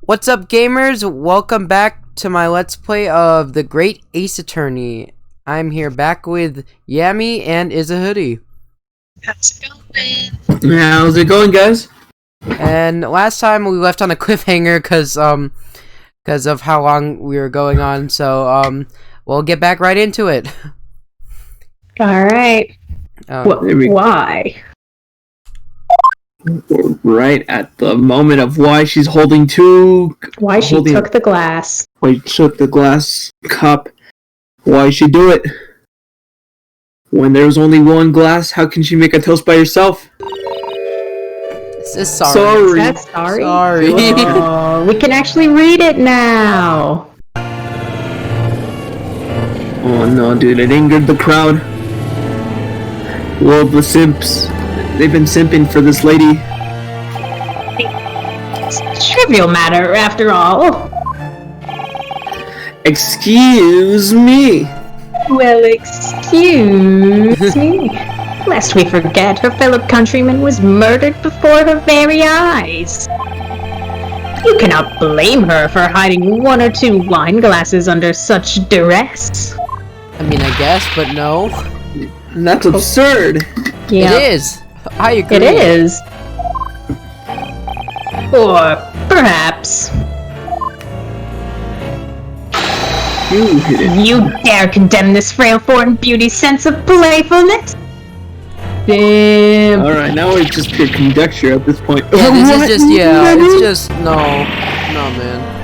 What's up, gamers? Welcome back to my Let's Play of The Great Ace Attorney. I'm here back with Yami and Hoodie. How's it going? How's it going, guys? And last time we left on a cliffhanger because of how long we were going on, so we'll get back right into it. Alright. Why? Right at the moment of why she's holding two... Why she took the glass. Why she took the glass cup. Why she do it? When there's only one glass, how can she make a toast by herself? This is sorry. Sorry. Is that sorry? Sorry. Oh, we can actually read it now. Oh no, dude, it angered the crowd. Well, the simps, they've been simping for this lady. It's a trivial matter, after all. Excuse me. Well, excuse me. Lest we forget, her fellow countryman was murdered before her very eyes. You cannot blame her for hiding one or two wine glasses under such duress. I mean, I guess, but no. That's absurd. Yeah. It is. I agree. It is. Or perhaps You hit it. you dare condemn this frail foreign beauty's sense of playfulness? Damn. Alright, now it's just pure conjecture at this point. Yeah, this What? is just, it's just, no, man.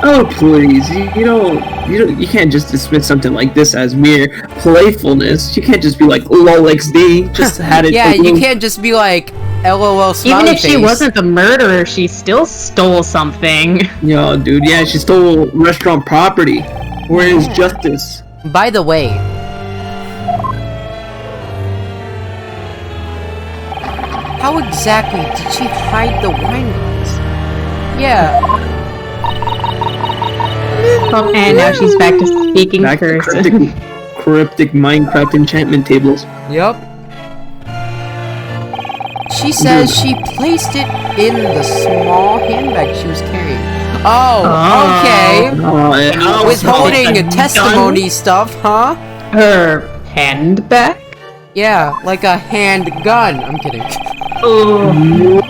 Oh please, you can't just dismiss something like this as mere playfulness. You can't just be like lol XD, just had it. Yeah, you can't just be like, LOL smiley Even if she face. wasn't the murderer, she still stole something. Yo, dude, yeah, she stole restaurant property. Where is justice? By the way, how exactly did she hide the wine glass? Yeah. Oh, and now she's back to speaking Back to cursive. cryptic Minecraft enchantment tables. Yup. She says she placed it in the small handbag she was carrying. Oh, okay. Oh, Withholding a testimony stuff, huh? Her handbag? Yeah, like a handgun. I'm kidding. Oh.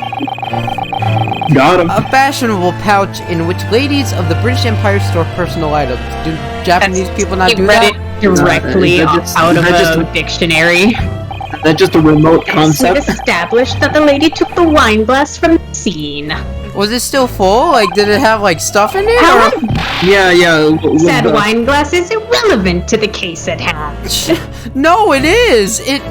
Got him. A fashionable pouch in which ladies of the British Empire store personal items. Do Japanese people not do read that? it directly Is that just- out is of that just a dictionary. Is that just a remote We've concept? established that the lady took the wine glass from the scene. Was it still full? Like, did it have like stuff in it? However, Yeah. said wine glass is irrelevant to the case at hand. No, it is. It's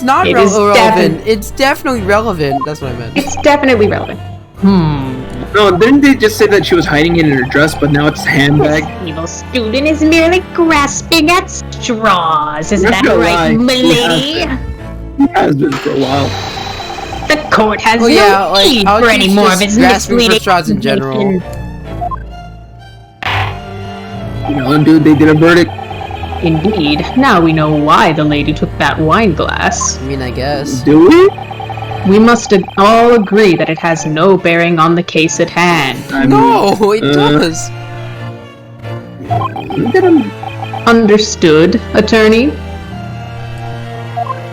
not It is relevant. It's definitely relevant. That's what I meant. It's definitely relevant. No, didn't they just say that she was hiding it in her dress, but now it's a handbag? This evil student is merely grasping at straws. Isn't that Not gonna right, lie, milady? It has been for a while. The court has Well, yeah, no like, need I'll for any just more of his grasping for misleading straws in general. Dude, they did a verdict. Indeed. Now we know why the lady took that wine glass. I mean, I guess. Do we? We must all agree that it has no bearing on the case at hand. I mean, No, it does. Get him. Understood, attorney?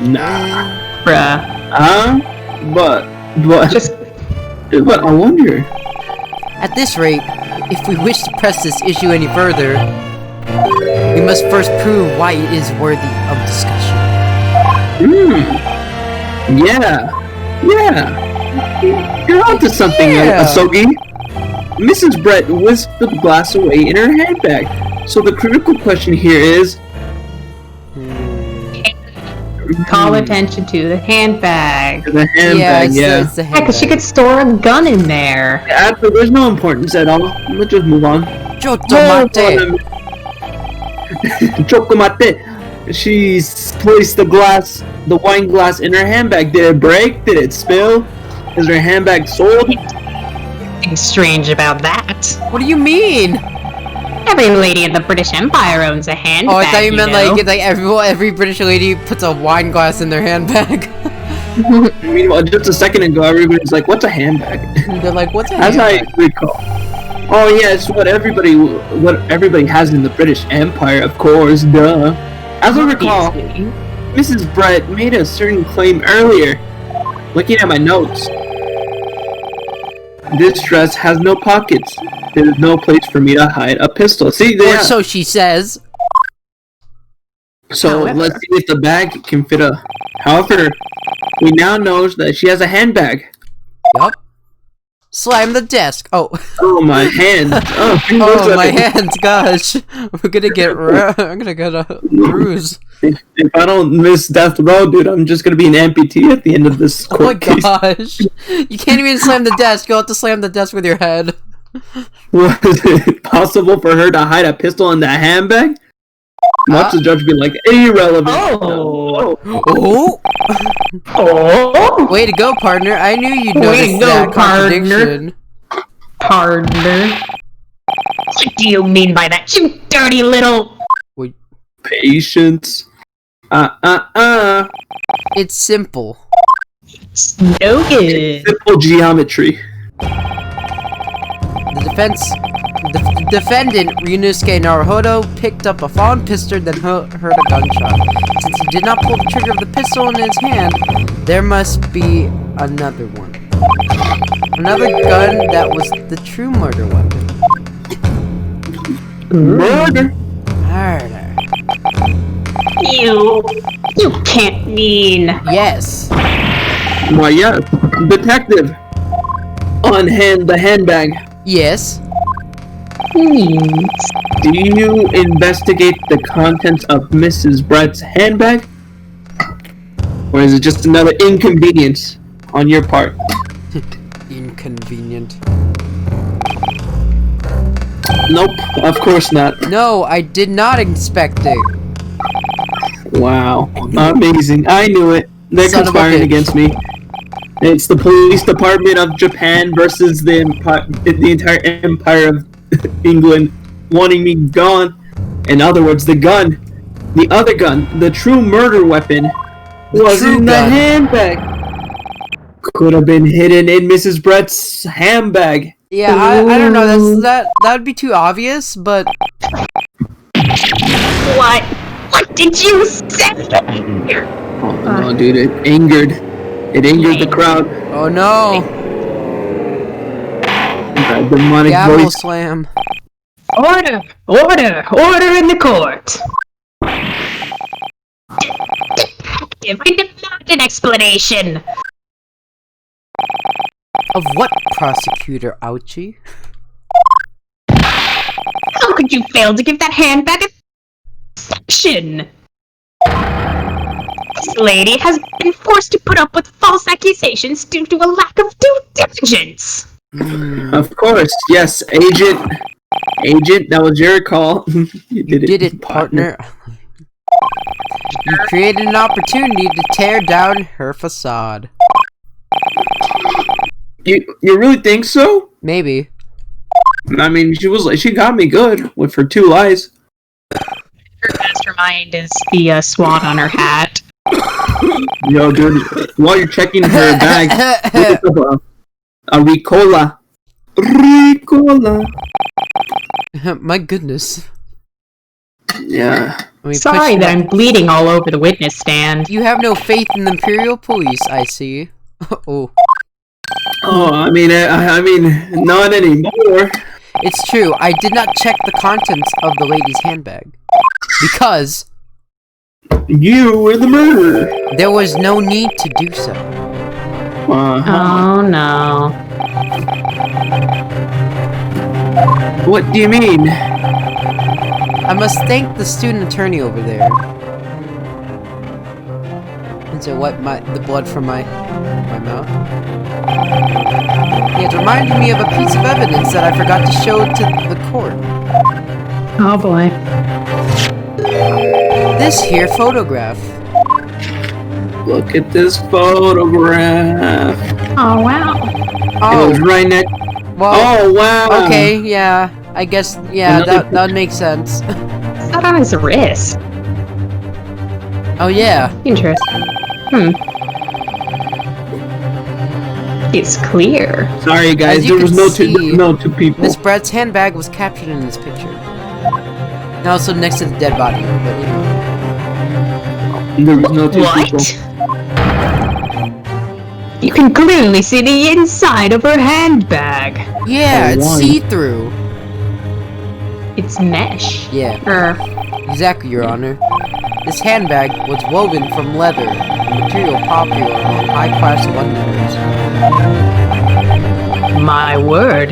Nah. Bruh. But Just I wonder. At this rate, if we wish to press this issue any further, we must first prove why it is worthy of discussion. Yeah. You're onto something, Yeah. Asogi. Mrs. Brett whisked the glass away in her handbag. So the critical question here is... call attention to the handbag. The handbag, yeah. It's the Yeah, because she handbag. could store a gun in there. There's no importance at all. Let's just move on. Chotomate. Chocolate. She placed the wine glass in her handbag. Did it break? Did it spill? Is her handbag sold? Nothing strange about that. What do you mean? Every lady in the British Empire owns a handbag. Oh, I thought you meant know? like every British lady puts a wine glass in their handbag. Meanwhile, just a second ago, everybody's like, "What's a handbag?" They're like, what's a As I handbag? recall, Oh yeah, it's what everybody has in the British Empire, of course, duh. As I recall, Mrs. Brett made a certain claim earlier. Looking at my notes, this dress has no pockets. There's no place for me to hide a pistol. See, Or so she says. So However. let's see if the bag can fit a. However, we now know that she has a handbag. Yup. Slam the desk. Oh. Oh my hand! Oh, Oh my hands! Gosh, we're gonna get. I'm gonna get a bruise. If I don't miss death row, dude, I'm just gonna be an amputee at the end of this Oh my court case. gosh! You can't even slam the desk. You'll have to slam the desk with your head. Was it possible for her to hide a pistol in that handbag? Watch the judge be like, irrelevant. Oh. Oh! Oh. Way to go, partner! I knew you'd Way notice to go, that partner. contradiction. Partner. What do you mean by that, you dirty little... Patience. It's simple. No good. Simple geometry. The defendant, Ryunosuke Naruhodo, picked up a fallen pistol, then heard a gunshot. Since he did not pull the trigger of the pistol in his hand, there must be another one. Another gun that was the true murder weapon. Murder. Murder. You can't mean... Yes. Why, yes. Detective. Unhand the handbag. Yes. Means... Do you investigate the contents of Mrs. Brett's handbag? Or is it just another inconvenience on your part? Inconvenient. Nope, of course not. No, I did not inspect it. Wow. Amazing. I knew it. They're Son of a conspiring bitch. against me. It's the police department of Japan versus the entire empire of England wanting me gone. In other words, the gun. The other gun. The true murder weapon. Was true in the gun. handbag. Could have been hidden in Mrs. Brett's handbag. Yeah, I don't know. That would be too obvious, but What? What did you say? Oh no, dude! It angered the crowd. oh no, That demonic gavel voice. slam. Order! Order! Order in the court! Detective, I demand an explanation! Of what, prosecutor Ouchie? How could you fail to give that handbag a section? This lady has been forced to put up with false accusations due to a lack of due diligence. Of course, yes, agent. Agent, that was your call. You Did it, partner. You created an opportunity to tear down her facade. You really think so? Maybe. I mean, she got me good with her 2 lies. Her mastermind is the SWAT on her hat. Yo, dude, while you're checking her bag, look up a Ricola. Ricola. My goodness. Yeah. I mean, Sorry that I'm bleeding all over the witness stand. You have no faith in the Imperial Police, I see. Oh. Oh, I mean, not anymore. It's true, I did not check the contents of the lady's handbag. Because You were the murderer. there was no need to do so. Oh no. What do you mean? I must thank the student attorney over there. Since it wiped the blood from my mouth. He had reminded me of a piece of evidence that I forgot to show to the court. Oh boy. This here photograph. Look at this photograph. Oh wow. It was Oh, right next. well, Oh wow. okay, yeah. I guess, yeah, that would make sense. Is that on his wrist? Oh, yeah. Interesting. is clear. Sorry, guys. As you There was can no see, two people. Miss Brett's handbag was captured in this picture. And also next to the dead body, but There was no two people. What? You can clearly see the inside of her handbag. yeah, Oh, it's why? see-through. It's mesh. Yeah, Er, exactly, Your Honor. This handbag was woven from leather, a material popular among high-class Londoners. my word.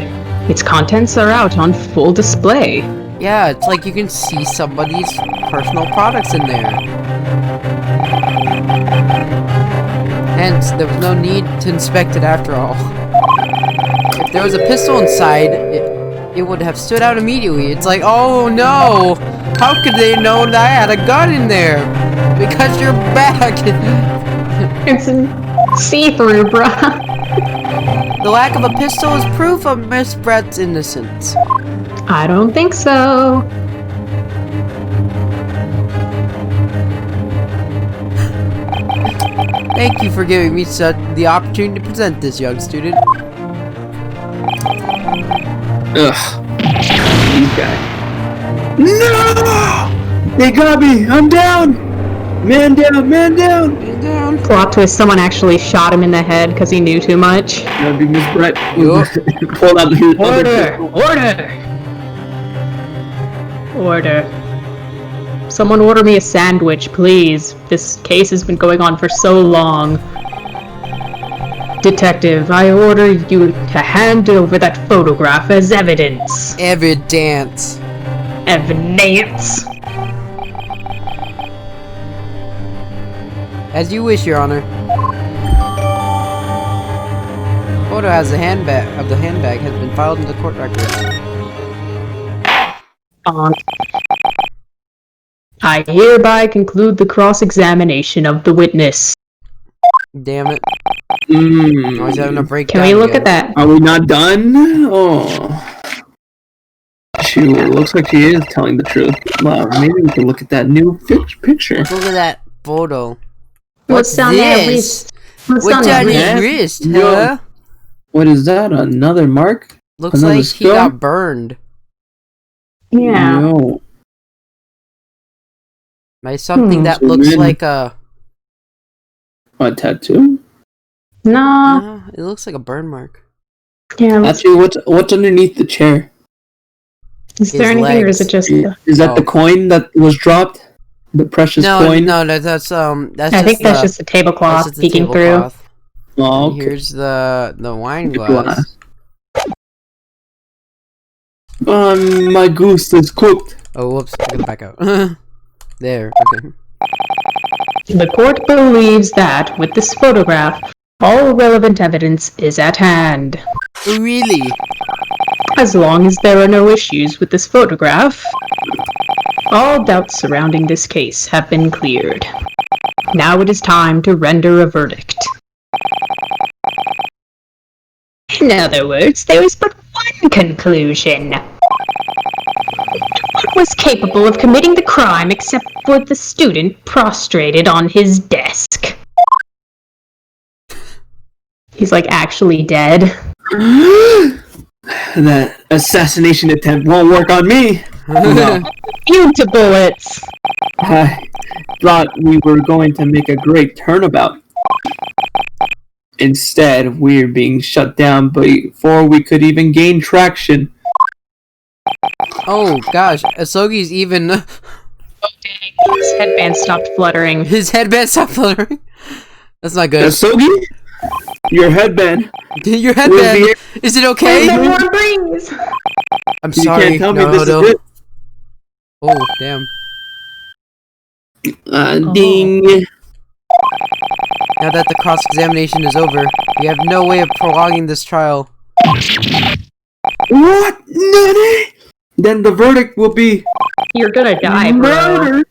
Its contents are out on full display. Yeah, it's like you can see somebody's personal products in there. Hence, there was no need to inspect it after all. If there was a pistol inside, it would have stood out immediately. It's like, oh no! How could they know that I had a gun in there? Because you're back! It's see-through, bruh. The lack of a pistol is proof of Miss Brett's innocence. I don't think so. Thank you for giving me the opportunity to present this, young student. Ugh. These guys. No! They got me! I'm down! Man down! Man down! Plot twist, someone actually shot him in the head because he knew too much. That'd be Miss Brett. Yup. Pulled out the Order! Order! Someone order me a sandwich, please. This case has been going on for so long. Detective, I order you to hand over that photograph as evidence. Evidence. Evidence! As you wish, Your Honor. Photo has the handbag has been filed in the court record. I hereby conclude the cross-examination of the witness. Damn it. I was having a breakdown. Can we look again. at that? Are we not done? Oh. Shoot, looks like she is telling the truth. Well, maybe we can look at that new picture. Look at that photo. What's on that this? wrist? What's What's on that on his wrist? wrist, Yo. huh? What is that? Another mark? Looks Another like he scar? got burned Yeah. No. by something that So looks then- like a... A tattoo? No. No, it looks like a burn mark. Yeah. let's- Actually, what's underneath the chair? Is there his anything, or is legs. it just? Is that Oh. the coin that was dropped? The precious coin? No, that's I just think that's just the that's tablecloth just the peeking through. tablecloth. Oh, And okay. here's the wine The glass. My goose is cooked. Oh, whoops! I gotta back out. There. Okay. The court believes that, with this photograph, all relevant evidence is at hand. Oh, really? As long as there are no issues with this photograph, all doubts surrounding this case have been cleared. Now it is time to render a verdict. In other words, there is but one conclusion. No one was capable of committing the crime except for the student prostrated on his desk. He's like actually dead. That assassination attempt won't work on me. No. Immune to bullets. I thought we were going to make a great turnabout. Instead, we're being shut down before we could even gain traction. Oh gosh, Asogi's even Oh dang, his headband stopped fluttering. his headband stopped fluttering. That's not good. Sogi, your headband. Your will headband. be- Is it okay? No more breeze. I'm You sorry. can't tell me no, this no. is it. Oh damn. Ding. Now that the cross-examination is over, we have no way of prolonging this trial. What? Nani? Then the verdict will be You're gonna die, bro. murder.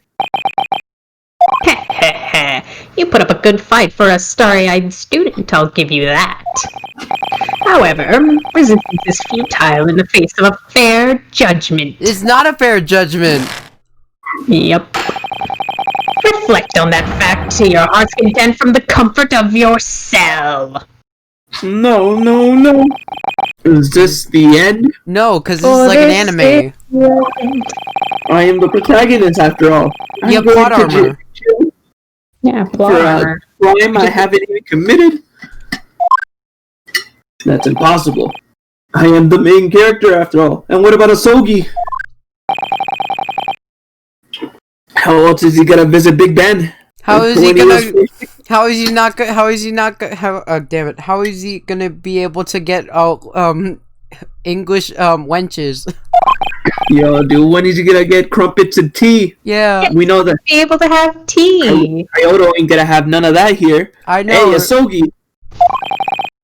You put up a good fight for a starry-eyed student, I'll give you that. However, resistance is futile in the face of a fair judgment. It's not a fair judgment. Yep. Reflect on that fact to your heart's content from the comfort of your cell. No, no, no. Is this the end? No, because this is like an anime. I am the protagonist after all. You have I'm plot going to armor. jail Yeah, for plot a armor. crime I haven't even committed? That's impossible. I am the main character after all. And what about Asogi? How else is he gonna visit Big Ben? How is he When gonna? was- How is he not? How is he not? How? Damn it! How is he gonna be able to get English wenches? Yo, dude, when is he gonna get crumpets and tea? Yeah, We know that Be able to have tea. Kyoto ain't gonna have none of that here. I know. Hey, Asogi,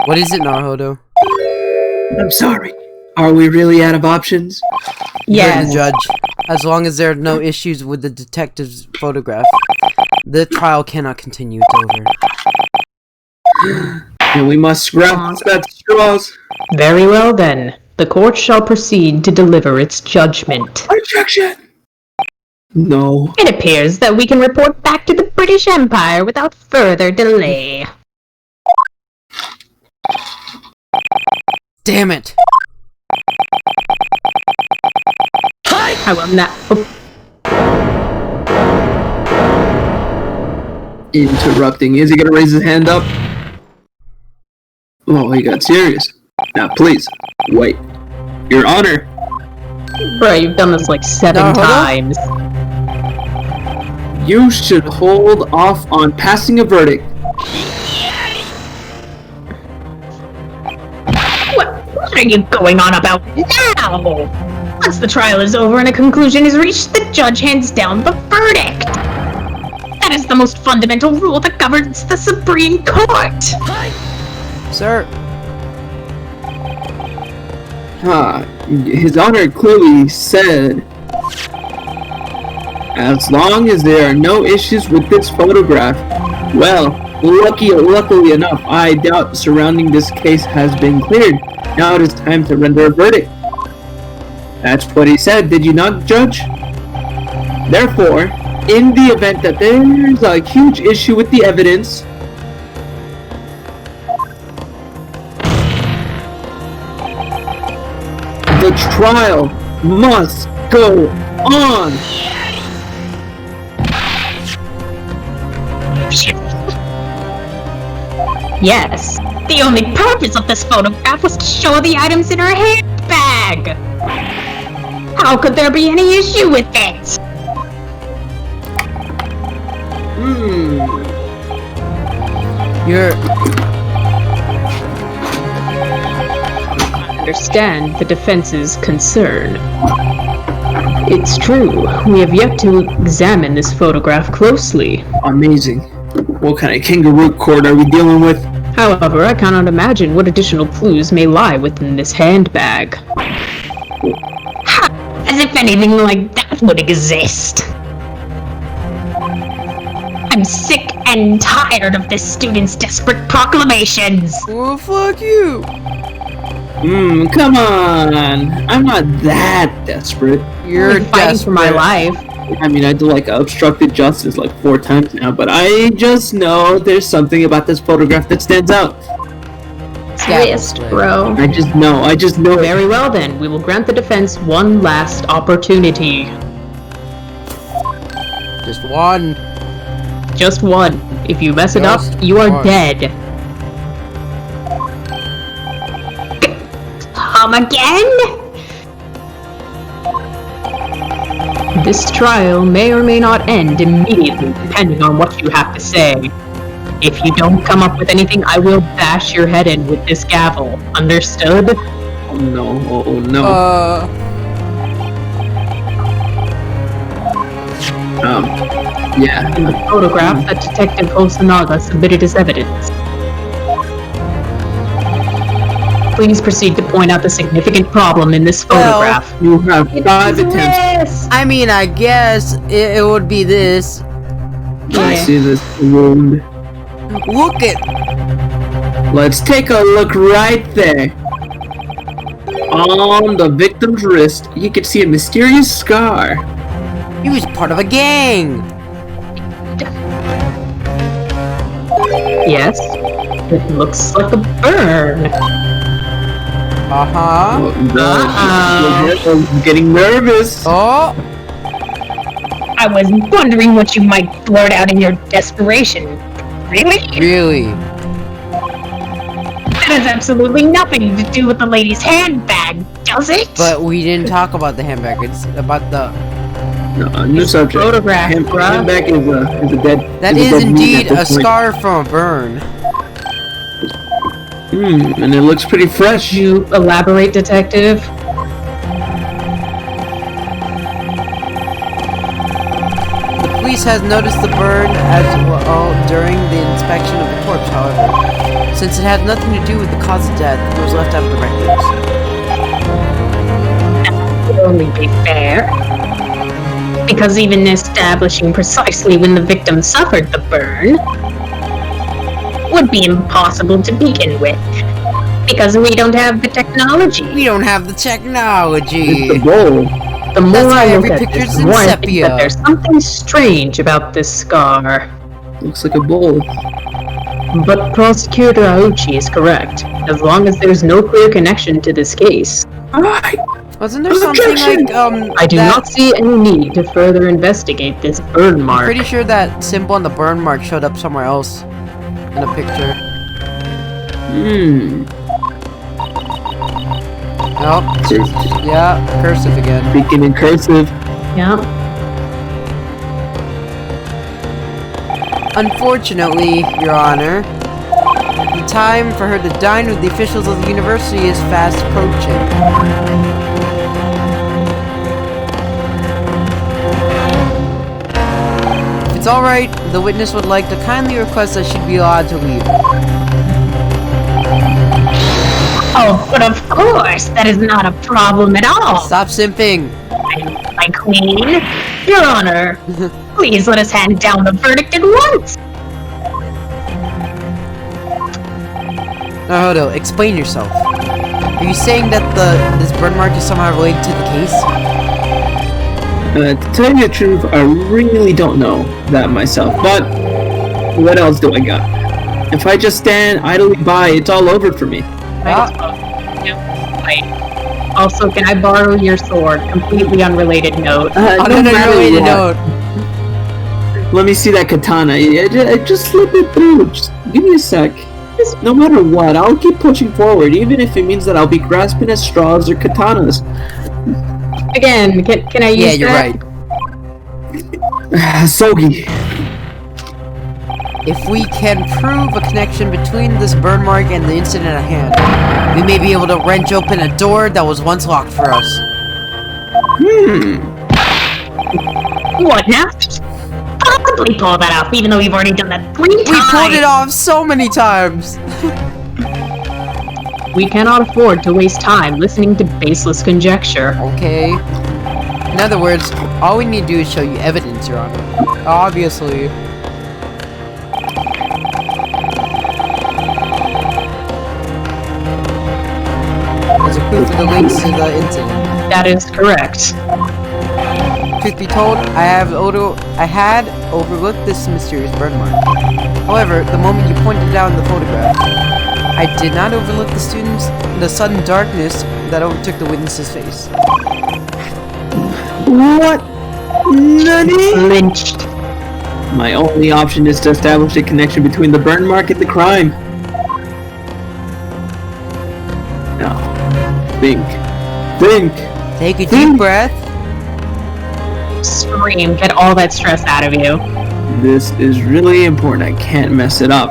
What is it, Naruto? I'm sorry. Are we really out of options? You're the Yes. judge. As long as there are no issues with the detective's photograph, the trial cannot continue. It's over. And we must scrap that straws. Very well then. The court shall proceed to deliver its judgment. Objection! No. It appears that we can report back to the British Empire without further delay. Damn it! I will not. Interrupting. Is he gonna raise his hand up? Oh, he got serious. Now, please, wait. Your Honor, Bro, you've done this like 7 No, hold on. times. you should hold off on passing a verdict. What are you going on about now? Once the trial is over and a conclusion is reached, the judge hands down the verdict. That is the most fundamental rule that governs the Supreme Court. Sir, His Honor clearly said, as long as there are no issues with this photograph, well, luckily enough, I doubt surrounding this case has been cleared. Now it is time to render a verdict. That's what he said, did you not, Judge? Therefore, in the event that there's a huge issue with the evidence, the trial must go on. Yes, the only purpose of this photograph was to show the items in her handbag. How could there be any issue with it? you're. Understand the defense's concern. It's true, we have yet to examine this photograph closely. Amazing. What kind of kangaroo court are we dealing with? However, I cannot imagine what additional clues may lie within this handbag. Ha! As if anything like that would exist. I'm sick and tired of this student's desperate proclamations. Well, fuck you. Come on. I'm not that desperate. You're I'm fighting for my life. I mean, I do like obstructed justice like 4 times now, but I just know there's something about this photograph that stands out. Twist, bro. I just know it. Very well then, we will grant the defense one last opportunity. Just one. Just one. If you mess it up, Just you are one. dead. Come again? This trial may or may not end immediately, depending on what you have to say. If you don't come up with anything, I will bash your head in with this gavel. Understood? Oh no, oh no. Yeah. In the photograph that Detective Osanaga submitted as evidence. Please proceed to point out the significant problem in this photograph. You have 5 attempts. I mean, I guess it would be this. I see this wound. Look it. Let's take a look right there. On the victim's wrist, you can see a mysterious scar. He was part of a gang. Yes? It looks like a burn. Uh-huh. I'm getting nervous. Oh! I was wondering what you might blurt out in your desperation. Really? Really? That has absolutely nothing to do with the lady's handbag, does it? But we didn't talk about the handbag. It's about the... No, new subject. Photograph, bruh. Handbag is a dead. That is is dead meat indeed at a this point. scar from a burn. And it looks pretty fresh. You elaborate, detective? The police has noticed the burn as well during the inspection of the corpse, however. Since it had nothing to do with the cause of death, it was left out of the records. That would only be fair. Because even establishing precisely when the victim suffered the burn would be impossible to begin with. Because we don't have the technology. We don't have the technology. It's a bowl. The more That's why I every look at picture's this, the in more I think sepia. that there's something strange about this scar. Looks like a bowl. But Prosecutor Auchi is correct. As long as there's no clear connection to this case, Wasn't there something like, I do that- not see any need to further investigate this burn mark. Pretty sure that symbol on the burn mark showed up somewhere else in a picture. Nope. Yeah, cursive again. Speaking in cursive. Yeah. Unfortunately, Your Honor, the time for her to dine with the officials of the university is fast approaching. If it's alright, the witness would like to kindly request that she be allowed to leave. Oh, but of course, that is not a problem at all. Stop simping! My queen. Your Honor, please let us hand down the verdict at once. Naruto, explain yourself. Are you saying that this burn mark is somehow related to the case? To tell you the truth, I really don't know that myself. But what else do I got? If I just stand idly by, it's all over for me. Wait. Also, can I borrow your sword? Completely unrelated note. On no an matter unrelated what, note. let me see that katana. Just slip it through. Just give me a sec. No matter what, I'll keep pushing forward, even if it means that I'll be grasping at straws or katanas. Again, can I use Yeah, you're that? right. Sogi. If we can prove a connection between this burn mark and the incident at hand, we may be able to wrench open a door that was once locked for us. What now? Possibly pull that off, even though we've already done that 3 times. We pulled it off so many times! We cannot afford to waste time listening to baseless conjecture. Okay. In other words, all we need to do is show you evidence, Your Honor. Obviously. There's a proof of the links to the incident. That is correct. Truth be told, I had overlooked this mysterious burn mark. However, the moment you pointed it out in the photograph, I did not overlook the sudden darkness that overtook the witness's face. What? Nani? Lynched. My only option is to establish a connection between the burn mark and the crime. No. Think. Take a deep breath. Scream. Get all that stress out of you. This is really important. I can't mess it up.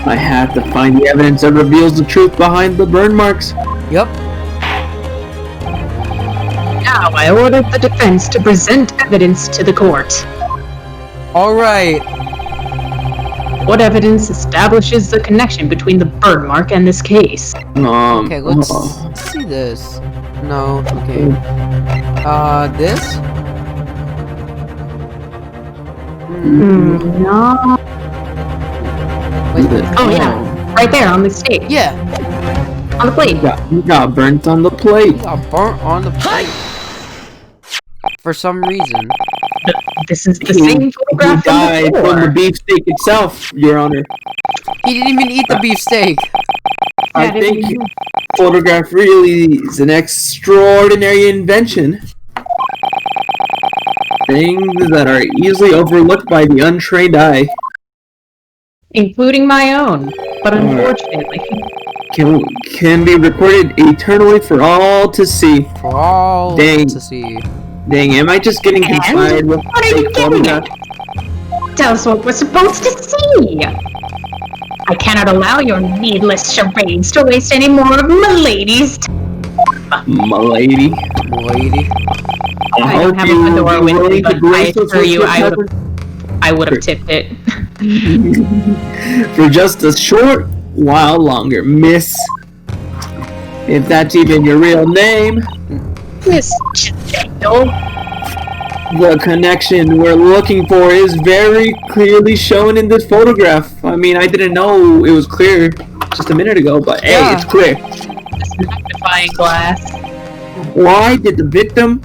I have to find the evidence that reveals the truth behind the burn marks. Yup. Now I order the defense to present evidence to the court. Alright. What evidence establishes the connection between the burn mark and this case? Okay, let's see this. No, okay. This? No. Wait, Oh yeah, right there on the steak. yeah. On the plate. You got burnt on the plate. Got burnt on the plate. For some reason. This is the He- same photograph He died from from the before. beefsteak itself, Your Honor. He didn't even eat the beefsteak. I think photograph really is an extraordinary invention. Things that are easily overlooked by the untrained eye. Including my own. But unfortunately. Can be recorded eternally for all to see. For all Dang. to see. Dang, am I just getting And? conspired with What are you fake getting photograph? at? Tell us what we're supposed to see. I cannot allow your needless charades to waste any more of Milady's time. Milady. Lady. I don't have a fedora with me, but I assure you I would have tipped it. For just a short while longer, Miss. If that's even your real name. Miss Chisel. The connection we're looking for is very clearly shown in this photograph. I mean, I didn't know it was clear just a minute ago, but hey, Yeah. it's clear. This magnifying glass. Why did the victim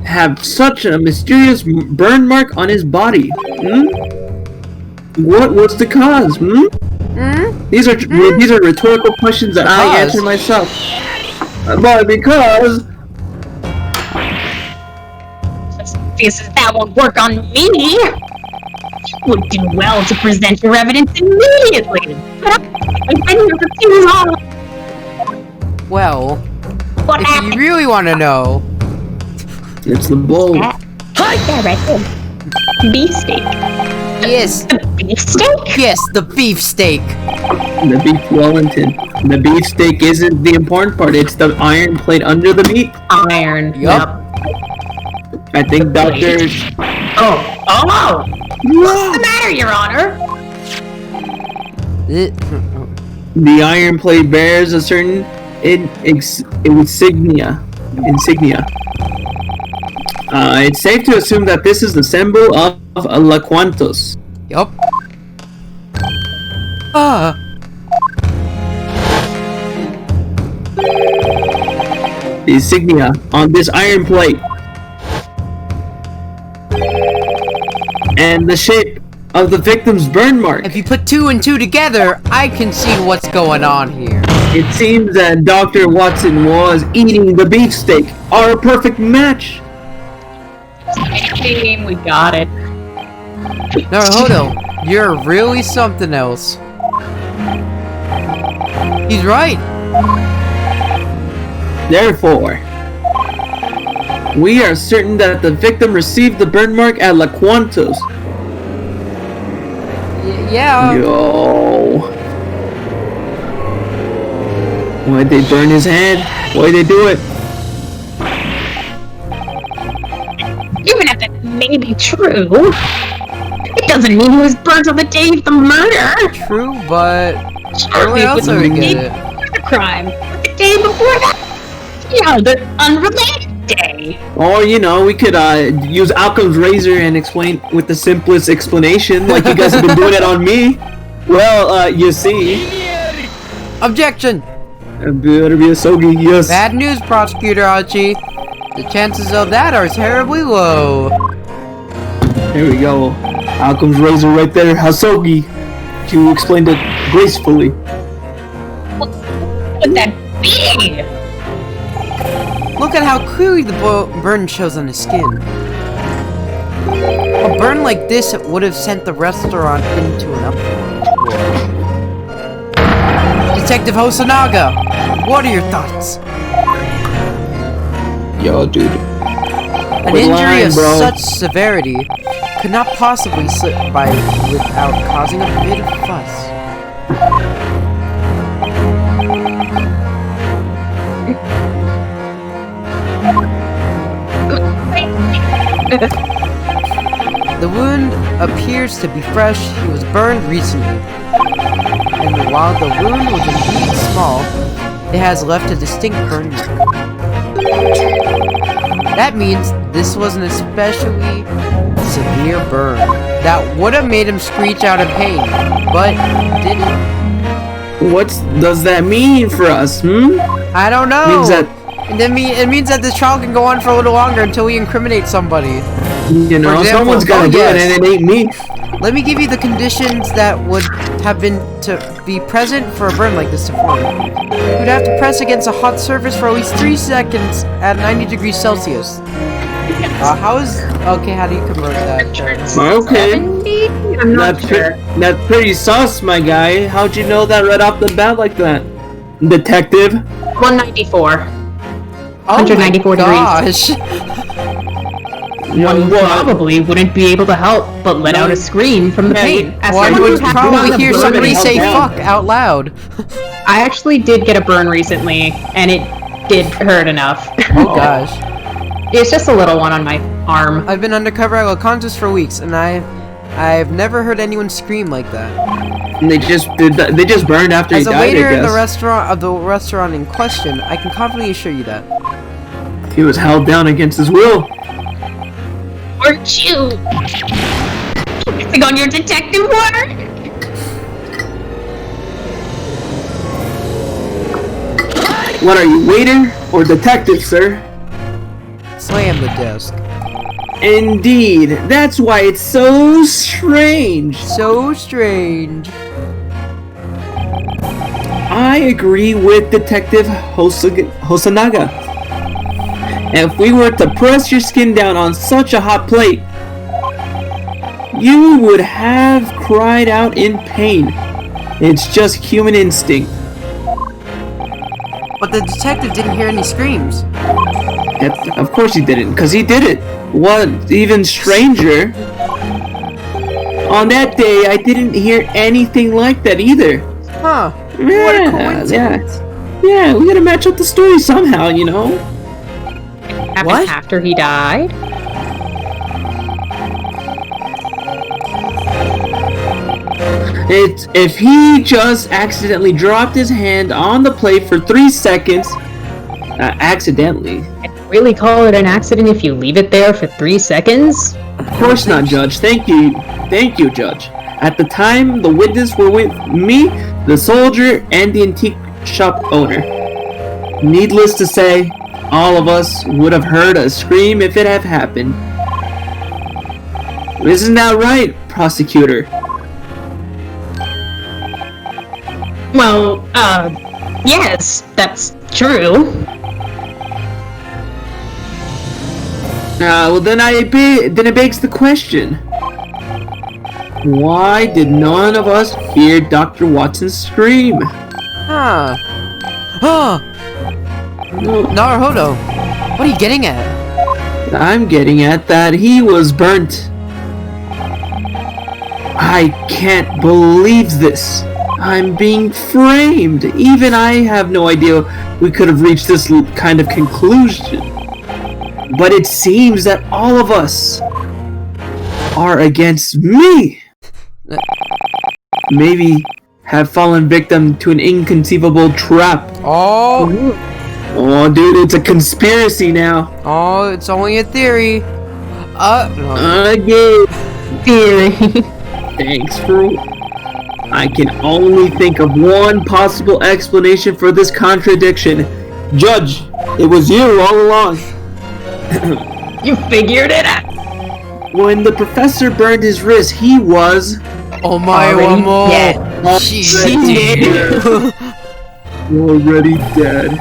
have such a mysterious burn mark on his body? What was the cause? These are rhetorical questions that I Cause? answer myself. But because That won't work on me. You would do well to present your evidence immediately. I've been here for too long. Well, What if happened? you really want to know, it's the bull. Yeah, right there. Beefsteak. yes, The beefsteak? yes, the beefsteak. The beef Wellington. The beefsteak isn't the important part. It's the iron plate under the meat. Iron. Yup. I think Doctor. Oh! What's the matter, Your Honor? The iron plate bears a certain insignia. It's safe to assume that this is the symbol of La Quantos. Yup. The insignia on this iron plate. And the shape of the victim's burn mark. If you put 2 and 2 together, I can see what's going on here. It seems that Dr. Watson was eating the beefsteak. Our perfect match. Team, we got it. Naruto, you're really something else. He's right. Therefore, we are certain that the victim received the burn mark at La Quantos. Yeah. Yo. Why'd they burn his head? Why'd they do it? Even if that may be true, it doesn't mean he was burnt on the day of the murder. True, but Surely everyone else it would was get the it. day before the crime, or the day before that. The unrelated day. Or, we could use Alchem's razor and explain with the simplest explanation, like you guys have been doing it on me. Well, you see. Objection! It better be a Sogi, yes. Bad news, Prosecutor Archie. The chances of that are terribly low. There we go. Alchem's razor right there, Hasogi. You explained it gracefully. What would that be? Look at how clearly the burn shows on his skin. A burn like this would have sent the restaurant into an uproar. Detective Hosonaga, what are your thoughts? Yo, dude. An Quit injury lying, of bro. such severity could not possibly slip by without causing a bit of fuss. The wound appears to be fresh. He was burned recently. And while the wound was indeed small, it has left a distinct burn mark. That means this was an especially severe burn that would have made him screech out in pain, but didn't. What does that mean for us, I don't know. Means that it means that this trial can go on for a little longer until we incriminate somebody. You know, For example, someone's gotta do it, yes. and it ain't me. Let me give you the conditions that would have been to be present for a burn like this to form. You'd have to press against a hot surface for at least 3 seconds at 90 degrees Celsius. How do you convert that? Okay. 70? I'm not sure. That's pretty sus, my guy. How'd you know that right off the bat like that? Detective? 194. Oh 194 my degrees. gosh. One probably wouldn't be able to help but let out a scream from the pain. As One someone would who has probably gotten a hear burn somebody and say helped fuck out loud. I actually did get a burn recently, and it did hurt enough. Oh gosh. It's just a little one on my arm. I've been undercover at contest for weeks, and I've never heard anyone scream like that. And they just did that. They just burned after As he a died, waiter I in the guess. restaurant in question, I can confidently assure you that. He was held down against his will. Aren't you? Focusing on your detective work? What are you, waiter or detective, sir? Slam the desk. Indeed. That's why it's so strange. So strange. I agree with Detective Hosanaga. If we were to press your skin down on such a hot plate, you would have cried out in pain. It's just human instinct. But the detective didn't hear any screams. Of course he didn't, because he did it. What even stranger, on that day I didn't hear anything like that either. Huh. Yeah, What a coincidence. Yeah, we gotta match up the story somehow, you know? Happened What? after he died? It's if he just accidentally dropped his hand on the plate for 3 seconds, accidentally. Really call it an accident if you leave it there for 3 seconds? Of course not, Judge. Thank you, Judge. At the time, the witness were with me, the soldier, and the antique shop owner. Needless to say, all of us would have heard a scream if it had happened. Isn't that right, prosecutor? Well, yes, that's true. Well then then it begs the question. Why did none of us hear Dr. Watson scream? Huh. Huh. Naruhodo, what are you getting at? I'm getting at that he was burnt. I can't believe this. I'm being framed. Even I have no idea we could have reached this kind of conclusion. But it seems that all of us are against me. Maybe have fallen victim to an inconceivable trap. Oh. Oh, dude, it's a conspiracy now. Oh, it's only a theory. No. Again. Theory. Thanks for... I can only think of one possible explanation for this contradiction. Judge, it was you all along. You figured it out. When the professor burned his wrist, he was... Oh my Already wamo. dead. She Already Already dead.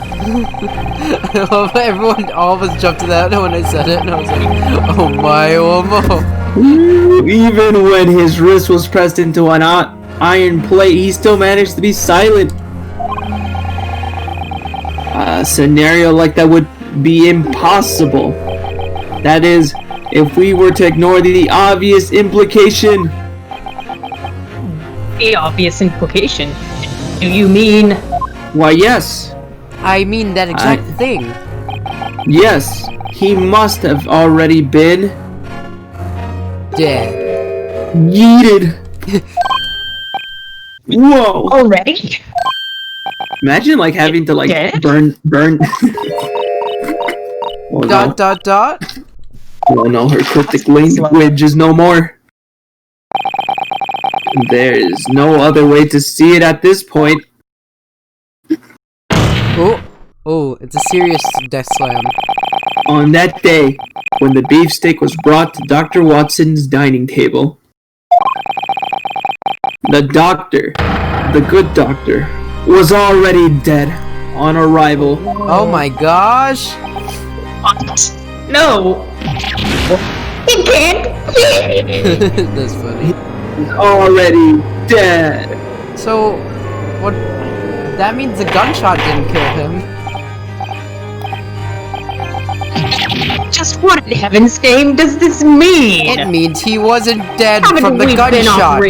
Everyone, all of us jumped to that when I said it, and I was like, oh my wamo. Even when his wrist was pressed into an iron plate, he still managed to be silent. A scenario like that would be impossible. That is, if we were to ignore the obvious implication. The obvious implication. Do you mean... Why, yes. I mean that exact thing. Yes, he must have already been... Dead. yeeted. Whoa. Already? Imagine, like, having to, like, Dead? burn... Oh, no. Dot. Oh no, her cryptic language is no more. There is no other way to see it at this point. Oh, it's a serious death slam. On that day, when the beefsteak was brought to Dr. Watson's dining table. The doctor, the good doctor, was already dead on arrival. Oh my gosh. What? No! He can't be! That's funny. He's already dead. So, what? That means the gunshot didn't kill him. Just what in heaven's name does this mean? It means he wasn't dead Haven't from the we been gunshot.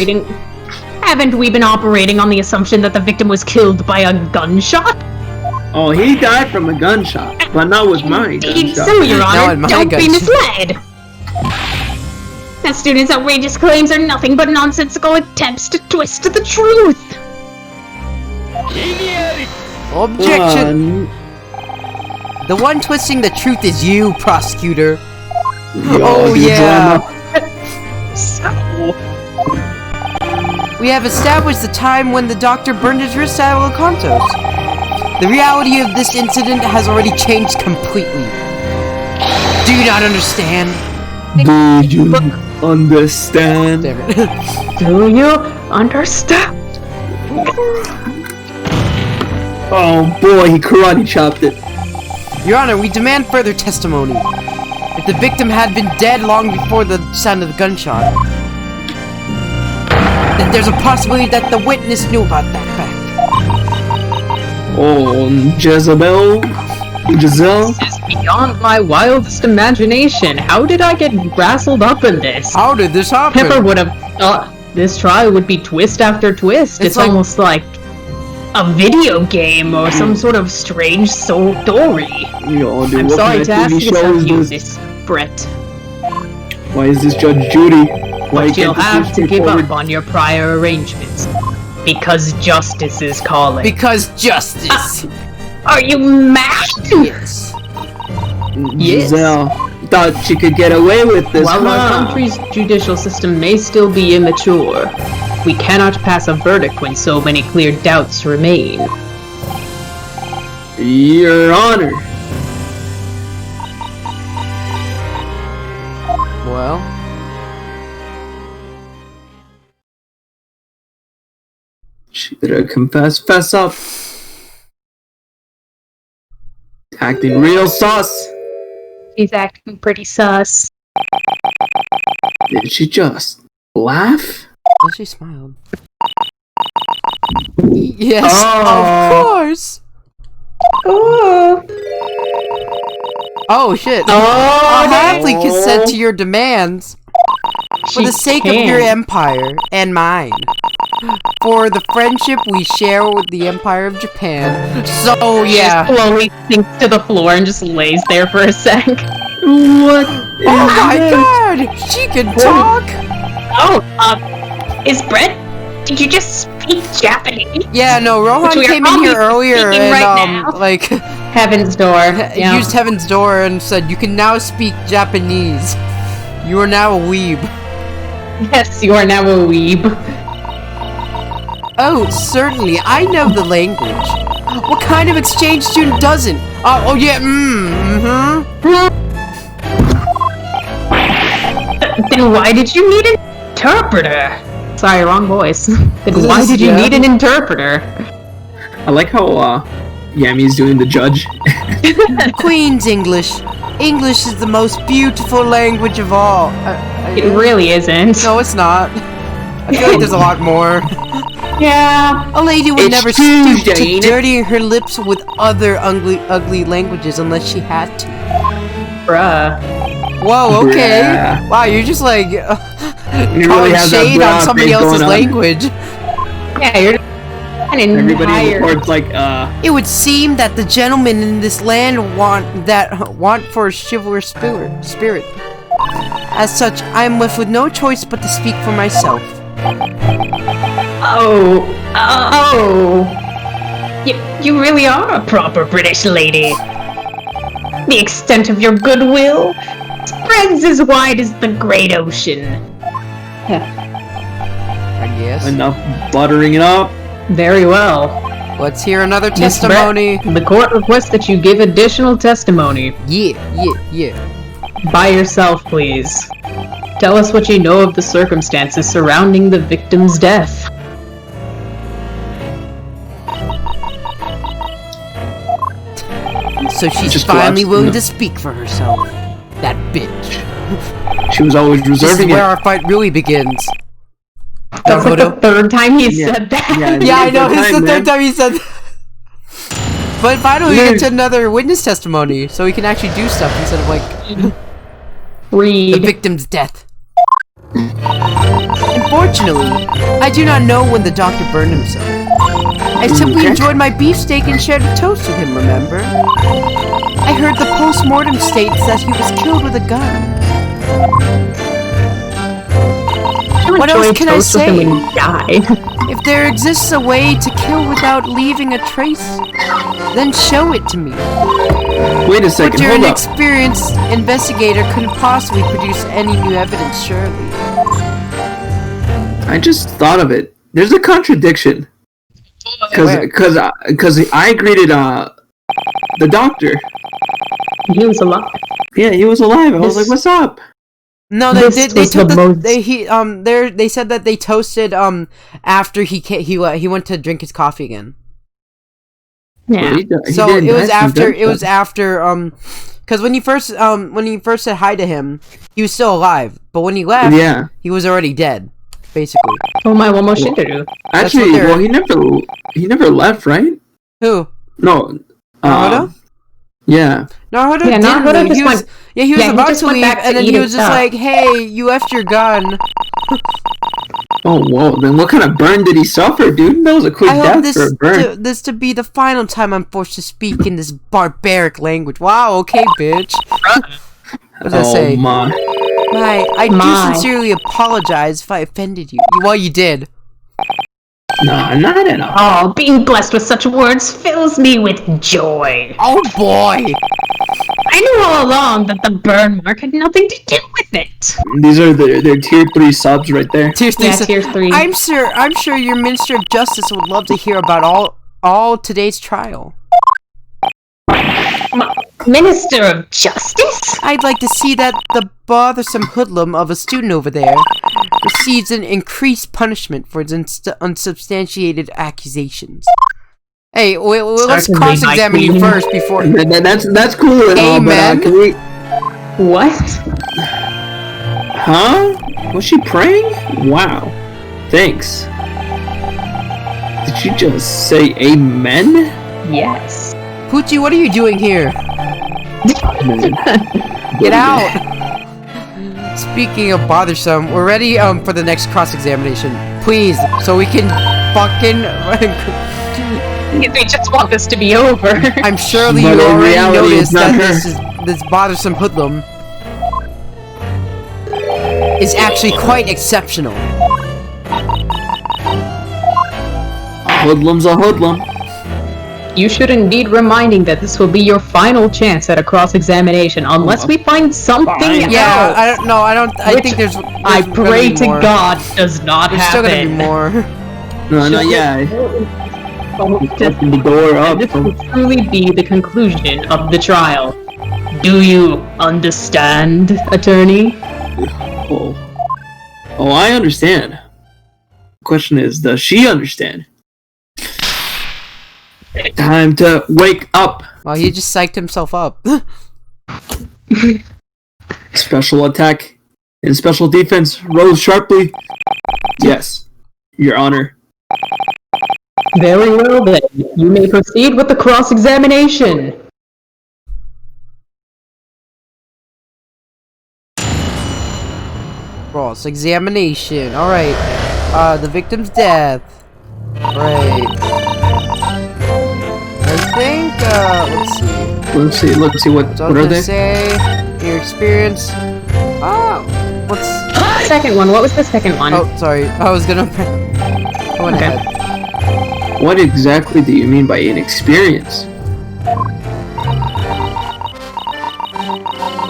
Haven't we been operating on the assumption that the victim was killed by a gunshot? Oh, he died from a gunshot, but not with my Indeed, gunshot. so, Your Not Honor, in my don't be gunshot. misled! That student's outrageous claims are nothing but nonsensical attempts to twist the truth! Objection! The one twisting the truth is you, prosecutor. Oh, yeah. So, We have established the time when the doctor burned his wrist at Locantos. The reality of this incident has already changed completely. Do you not understand? Do you understand? Damn it. do you understand? Oh boy, he karate chopped it. Your Honor, we demand further testimony. If the victim had been dead long before the sound of the gunshot, then there's a possibility that the witness knew about that fact. Oh, Giselle? This is beyond my wildest imagination. How did I get wrestled up in this? How did this happen? Pepper would have thought this trial would be twist after twist. It's It's like- almost like a video game or some sort of strange soul story. Yo, dude, I'm what sorry kind to of ask TV you show to is use this? this, Brett, Why is this Judge Judy? Why but you'll can't this have be to give straightforward? up on your prior arrangements. Because justice is calling. Because justice. Are you mad? Yes. Yes. Giselle thought she could get away with this, While our huh? country's judicial system may still be immature, we cannot pass a verdict when so many clear doubts remain. Your Honor. Well, She better fess up. Acting real sus. He's acting pretty sus. Did she just laugh? well, she smiled. Yes, Oh. of course. Oh, Oh shit. oh, A halfling consent to your demands for the sake of your empire and mine. For the friendship we share with the Empire of Japan. So yeah. She slowly sinks to the floor and just lays there for a sec. What? Oh my god! She can talk! Oh, is Brett? Did you just speak Japanese? Yeah, no, Rohan Which we are came in here probably earlier speaking and right now. like Heaven's door. Yeah. used Heaven's Door and said, "You can now speak Japanese. You are now a weeb." Yes, you are now a weeb. Oh, certainly, I know the language. What kind of exchange student doesn't? Oh yeah, Then why did you need an interpreter? Sorry, wrong voice. Then why did you Yeah. need an interpreter? I like how Yami's doing the judge. Queen's English. English is the most beautiful language of all. It really isn't. No, it's not. I feel like there's a lot more. Yeah. A lady would It's never Tuesday, stoop to ain't it? dirtying her lips with other ugly languages unless she had to. Bruh. Whoa, okay. Bruh. Wow, you're just like You really calling have that shade broad on somebody face else's going on. language. Yeah, you're an Everybody entire... reports like, It would seem that the gentlemen in this land want for a chivalrous spirit. As such, I am left with no choice but to speak for myself. Oh. You really are a proper British lady. The extent of your goodwill spreads as wide as the great ocean. I guess. enough buttering it up. Very well. Let's hear another Miss testimony. Brett, the court requests that you give additional testimony. Yeah. By yourself, please. Tell us what you know of the circumstances surrounding the victim's death. So she's Just finally collapsed, willing no. to speak for herself. That bitch. She was always This is reserving where it. our fight really begins. That's like the Naruto? third time he's Yeah. said that. Yeah, I know. Third This is the time, third man. time he said that. But finally, we Dude. get to another witness testimony, so we can actually do stuff instead of like the Read. victim's death. Unfortunately, I do not know when the doctor burned himself. I simply Okay. enjoyed my beefsteak and shared a toast with him, remember? I heard the post-mortem states that he was killed with a gun. What else can I say? When you die. If there exists a way to kill without leaving a trace, then show it to me. Wait a But second, you're hold an up. experienced investigator, couldn't possibly produce any new evidence, surely. I just thought of it. There's a contradiction. Where? Because I greeted the doctor. He was alive. Yeah, he was alive. I was This- like, "What's up?" No, they This did. They was took the the. most- They said that they toasted after he went to drink his coffee again. Yeah. He So did it was die from after. gunshot. Because when he first said hi to him, he was still alive. But when he left, Yeah. he was already dead, basically. Oh my, what more shit to do? Actually, what they're- well, he never left, right? Who? No. Naruto? Yeah. Naruto Yeah, didn't Naruto leave. just He was, went- yeah, he was yeah, he about just to went leave, back to and then eat he his was just stuff. like, "Hey, you left your gun." Oh, whoa. Then what kind of burn did he suffer, dude? That was a quick I hope death this for a burn. this to be the final time I'm forced to speak in this barbaric language. Wow, okay, bitch. What does that say? My. I do My. sincerely apologize if I offended you. Well, you did. No, not at all. Oh, being blessed with such words fills me with joy. Oh boy! I knew all along that the burn mark had nothing to do with it. These are their tier 3 subs right there. Tier 3. Yeah, tier 3. I'm sure your Minister of Justice would love to hear about all today's trial. Minister of Justice? I'd like to see that the bothersome hoodlum of a student over there receives an increased punishment for his unsubstantiated accusations. Hey, let's Certainly, cross-examine my you queen. first before... That's cool and all, but Amen. can we... What? Huh? Was she praying? Wow. Thanks. Did she just say amen? Yes. Poochie, what are you doing here? Get out! Speaking of bothersome, we're ready for the next cross-examination. Please, so we can fucking... They just want this to be over. I'm surely But you in already reality, it's noticed not that her. this bothersome hoodlum is actually quite exceptional. A hoodlum's a hoodlum. You should indeed reminding that this will be your final chance at a cross-examination, unless we find something Fine. else. Yeah, I don't know. I Which think there's I gonna pray be to more. God does not There's happen. still gonna be more. No, yeah. This Open the door up. will truly be the conclusion of the trial. Do you understand, attorney? Oh. Oh, I understand. The question is, does she understand? Time to wake up. Well, he just psyched himself up. Special attack and special defense rose sharply. Yes, Your Honor. Very well then. You may proceed with the cross-examination. Cross examination. All right. The victim's death. Right. I think. Let's see. Let's see. What So are gonna they? say your experience. Oh, what's? Second one. What was the second one? Oh, sorry. I was gonna. Go on Okay. ahead. What exactly do you mean by inexperience?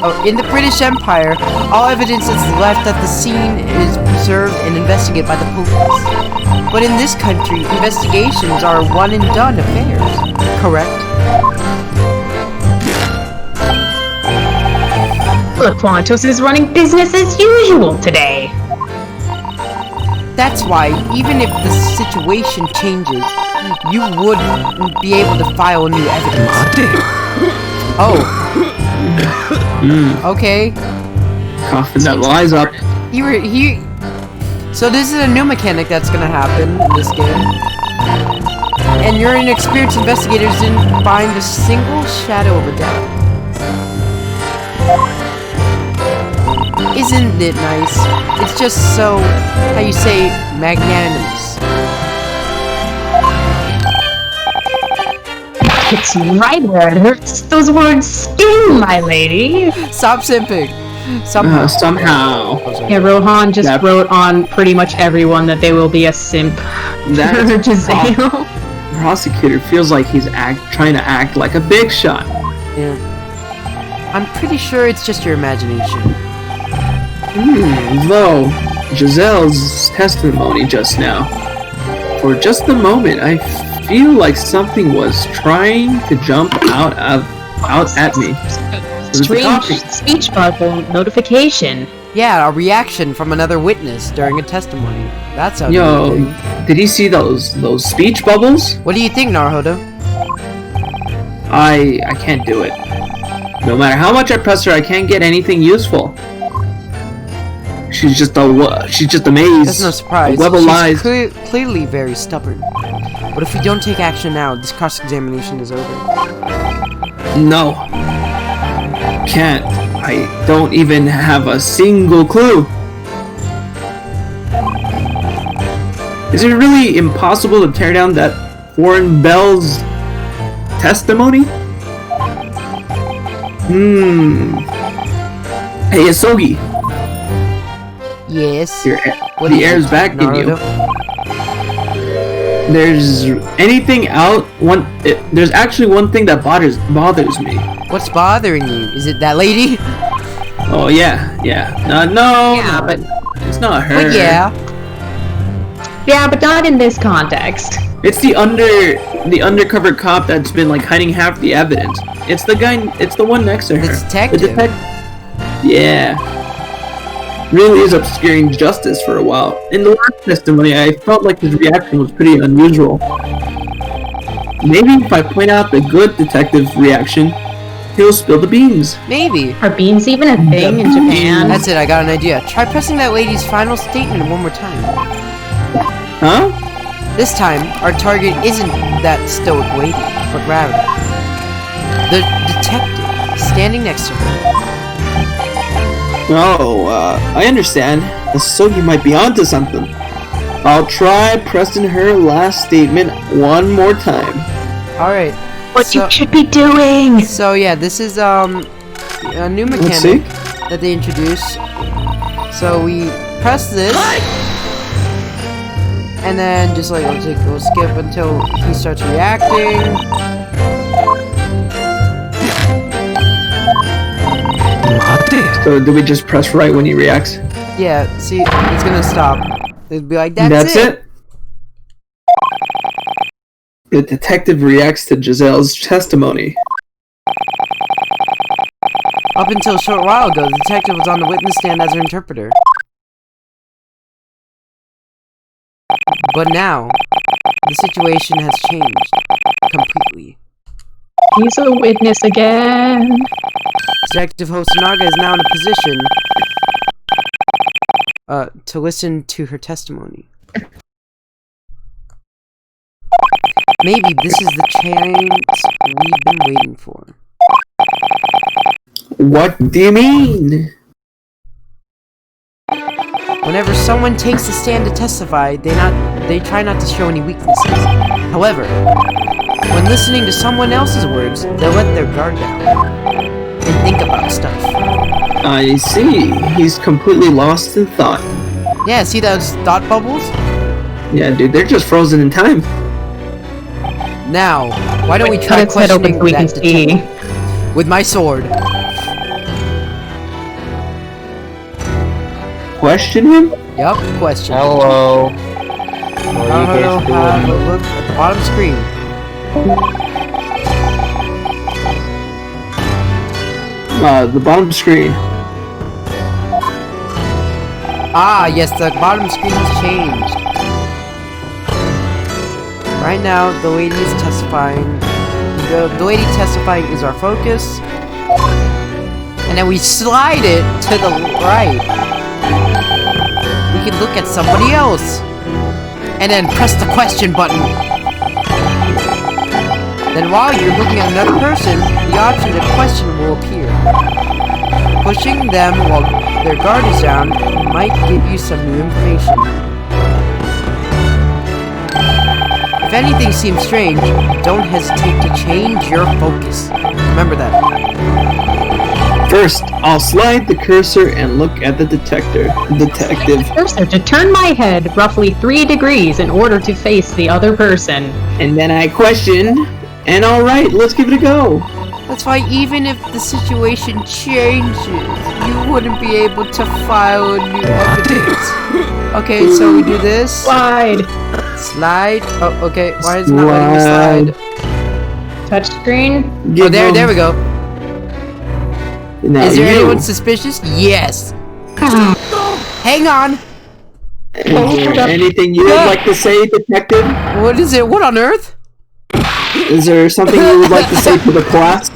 Oh, in the British Empire, all evidence that's left at the scene is preserved and investigated by the police. But in this country, investigations are one and done affairs. Correct? Laquantos is running business as usual today. That's why, even if the situation changes, you wouldn't be able to file new evidence. Oh. Okay. Coughing that lies up. So this is a new mechanic that's gonna happen in this game. And your inexperienced investigators didn't find a single shadow of a doubt. Isn't it nice? It's just so, how you say, magnanimous. It's right where it hurts. Those words sting, my lady. Stop simping. Somehow. Somehow. Yeah, Rohan just wrote on pretty much everyone that they will be a simp. That Giselle. prosecutor feels like he's trying to act like a big shot. Yeah. I'm pretty sure it's just your imagination. Though, Giselle's testimony just now. For just a moment, I feel like something was trying to jump out at me. Strange speech bubble notification. Yeah, a reaction from another witness during a testimony. That sounds Yo, amazing. did he see those speech bubbles? What do you think, Naruhodo? I can't do it. No matter how much I press her, I can't get anything useful. She's just amazed. That's no surprise. A web of She's lies. clearly very stubborn. But if we don't take action now, this cross-examination is over. No. Can't. I don't even have a single clue. Is it really impossible to tear down that foreign bell's testimony? Hey, Asogi. Yes. The air's back in you. Naruto? There's actually one thing that bothers me. What's bothering you? Is it that lady? Oh yeah. No. Yeah, but it's not her. But yeah. Yeah, but not in this context. It's the undercover cop that's been like hiding half the evidence. It's the guy. It's the one next to her. The detective. Yeah. Really is obscuring justice for a while. In the last testimony, I felt like his reaction was pretty unusual. Maybe if I point out the good detective's reaction, he'll spill the beans. Maybe. Are beans even a thing in Japan? That's it, I got an idea. Try pressing that lady's final statement one more time. Huh? This time, our target isn't that stoic lady, but rather the detective standing next to her. Oh, I understand. So you might be onto something. I'll try pressing her last statement one more time. Alright. What you should be doing! So yeah, this is a new mechanic that they introduced. So we press this, and then just like we'll skip until he starts reacting. So do we just press right when he reacts? Yeah, see, it's gonna stop. It'd be like, that's it. The detective reacts to Giselle's testimony. Up until a short while ago, the detective was on the witness stand as her interpreter. But now, the situation has changed completely. He's a witness again. Detective Hosonaga is now in a position to listen to her testimony. Maybe this is the chance we've been waiting for. What do you mean? Whenever someone takes the stand to testify, they try not to show any weaknesses. However, when listening to someone else's words, they'll let their guard down and think about stuff. I see. He's completely lost in thought. Yeah, see those thought bubbles? Yeah, dude, they're just frozen in time. Now, why don't we Cut try its head open questioning so we can that see. detective with my sword? Question him? Yup, question. Hello. What are you guys Have a doing? look at the bottom screen. The bottom screen. Ah, yes, the bottom screen has changed. Right now, the lady's testifying. The lady testifying is our focus. And then we slide it to the right. We can look at somebody else. And then press the question button. Then while you're looking at another person, the option to question will appear. Pushing them while their guard is down might give you some new information. If anything seems strange, don't hesitate to change your focus. Remember that. First, I'll slide the cursor and look at the detective. Cursor to turn my head roughly 3 degrees in order to face the other person. And then I question, and alright, let's give it a go. That's why even if the situation changes, you wouldn't be able to file new evidence. Okay, so we do this. Slide. Slide. Oh, okay. Why is it not letting me slide? Touchscreen. Oh, there we go. Now Is there you. anyone suspicious? Yes. Hang on. Is there anything you would like to say, detective? What is it? What on earth? Is there something you would like to say to the class?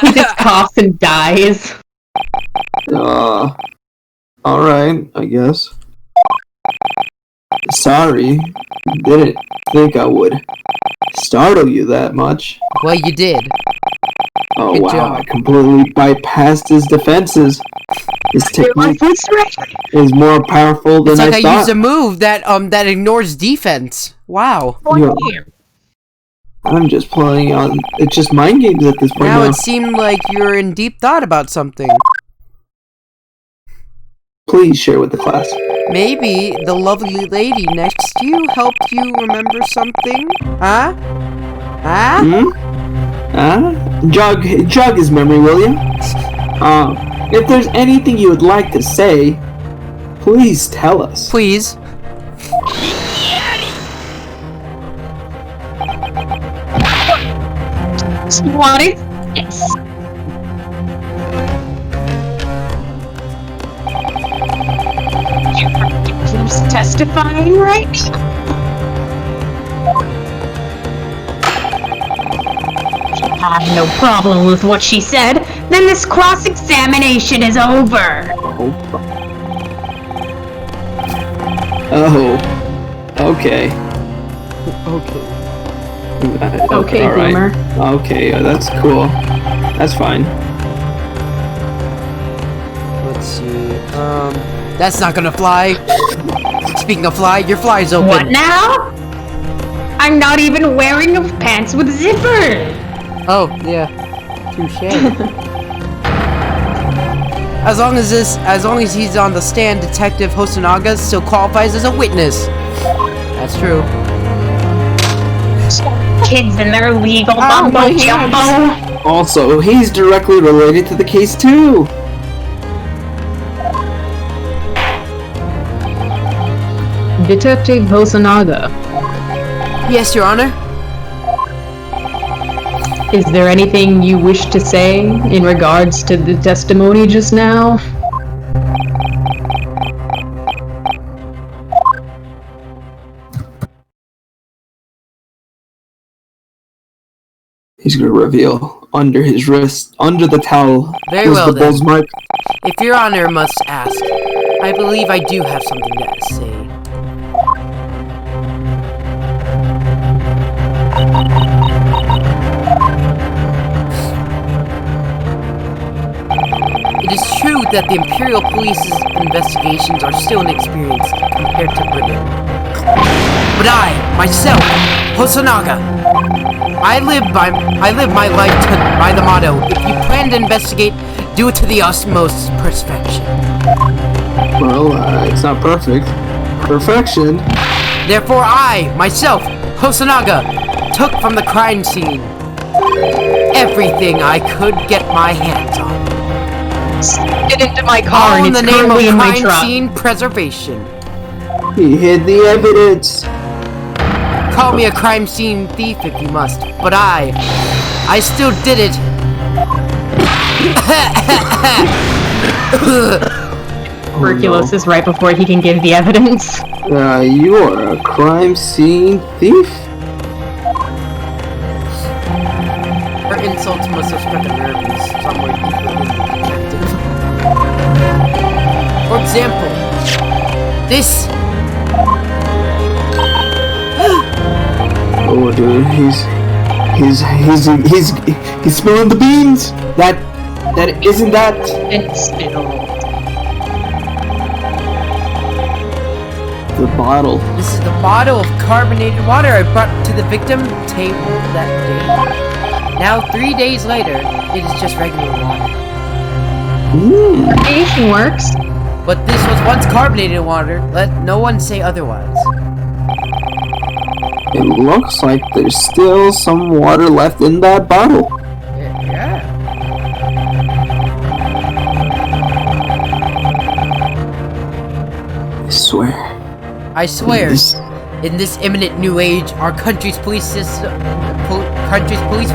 He just coughs and dies. Alright, I guess. Sorry, didn't think I would startle you that much. Well, you did. Oh Good wow, job. I completely bypassed his defenses. His technique is more powerful than It's like I I thought. used a move that that ignores defense. Wow. Yo, I'm just playing on. It's just mind games at this point Now now. it seemed like you're in deep thought about something. Please share with the class. Maybe the lovely lady next to you helped you remember something? Huh? Huh? Jog his memory, will you? If there's anything you would like to say, please tell us. Please. What is this? Who's testifying right now? If you have no problem with what she said, then this cross-examination is over. Oh. Okay. Okay. Okay, all right. Boomer. Okay, that's cool. That's fine. Let's see. That's not gonna fly. Speaking of fly, your fly's open. What now? I'm not even wearing a pants with zipper. Oh, yeah. Touche. As long as he's on the stand, Detective Hosonaga still qualifies as a witness. That's true. Kids and their legal Ow, my mumbo jumbo. Also, he's directly related to the case too. Detective Hosonaga, Yes, Your Honor. is there anything you wish to say in regards to the testimony just now? He's gonna reveal under his wrist, under the towel, Very is well, the then. bull's mark. If Your Honor must ask, I believe I do have something to say. It is true that the Imperial Police's investigations are still inexperienced compared to Britain. But I, myself, Hosonaga, I live my life by the motto, if you plan to investigate, do it to the utmost perfection. Well, it's not perfect. Perfection. Therefore I, myself, Hosonaga, took from the crime scene everything I could get my hands on. Get into my car All and in it's the name of currently in my crime truck. scene preservation. He hid the evidence. Call me a crime scene thief if you must, but I still did it. tuberculosis right before he can give the evidence. You are a crime scene thief? Her insults must have struck a nerve in somewhere deeper than the detective. For example, this. Oh, dude, he's spilling the beans. That isn't that. It's spittle. The bottle. This is the bottle of carbonated water I brought to the victim table that day. Now, 3 days later, it is just regular water. Creation works. But this was once carbonated water. Let no one say otherwise. It looks like there's still some water left in that bottle. Yeah. I swear, in this imminent new age, our country's police will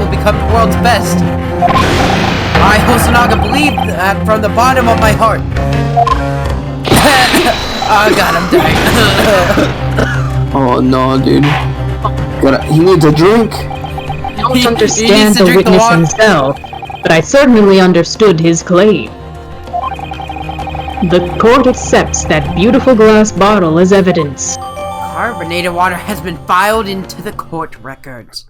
become the world's best. I, Hosonaga, believe that from the bottom of my heart. Oh god, I'm dying. Oh no, dude. He needs a drink. I don't understand the witness himself, but I certainly understood his claim. The court accepts that beautiful glass bottle as evidence. Carbonated water has been filed into the court records.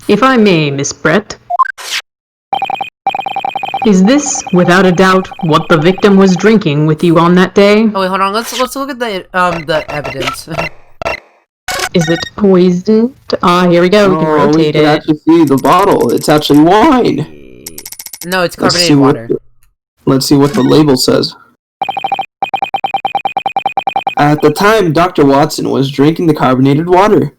If I may, Miss Brett. Is this, without a doubt, what the victim was drinking with you on that day? Oh wait, hold on. Let's look at the evidence. Is it poisoned? Ah, here we go. We can rotate we can it. actually see the bottle. It's actually wine. No, it's carbonated water. Let's see what the label says. At the time, Dr. Watson was drinking the carbonated water.